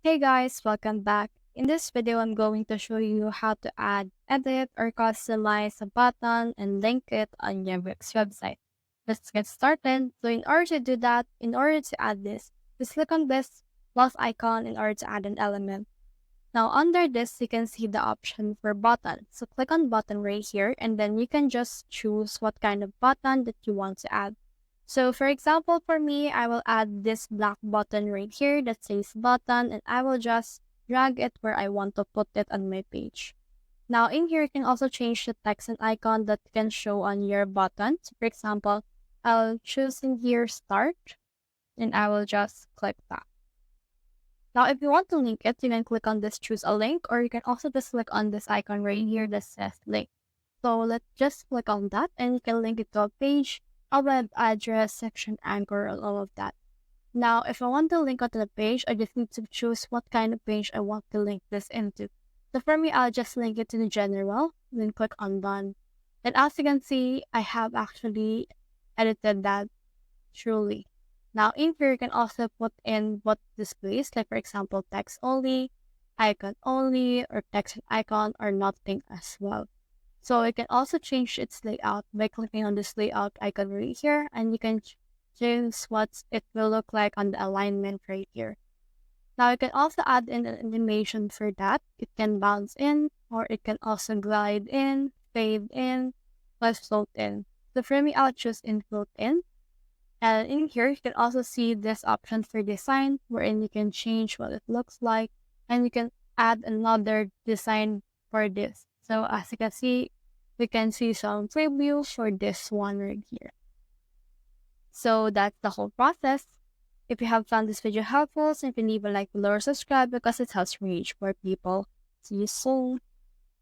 Hey guys, welcome back. In this video, I'm going to show you how to add, edit, or customize a button and link it on your Wix website. Let's get started. So in order to do that, in order to add this, just click on this plus icon in order to add an element. Now under this, you can see the option for button. So click on button right here, and then you can just choose what kind of button that you want to add. So for example, for me, I will add this black button right here that says button, and I will just drag it where I want to put it on my page. Now in here, you can also change the text and icon that can show on your button. So for example, I'll choose in here start, and I will just click that. Now, if you want to link it, you can click on this choose a link, or you can also just click on this icon right here that says link. So let's just click on that and you can link it to a page, a web address, section, anchor, and all of that. Now, if I want to link onto the page, I just need to choose what kind of page I want to link this into. So for me, I'll just link it to the general, then click on done. And as you can see, I have actually edited that truly. Now in here, you can also put in what displays, like for example, text only, icon only, or text and icon or nothing as well. So you can also change its layout by clicking on this layout icon right here, and you can choose what it will look like on the alignment right here. Now you can also add in an animation for that. It can bounce in, or it can also glide in, fade in, plus float in. So for me, I'll choose in float in. And in here, you can also see this option for design, wherein you can change what it looks like, and you can add another design for this. So as you can see, we can see some preview for this one right here. So that's the whole process. If you have found this video helpful, simply leave a like below or subscribe because it helps reach more people. See you soon.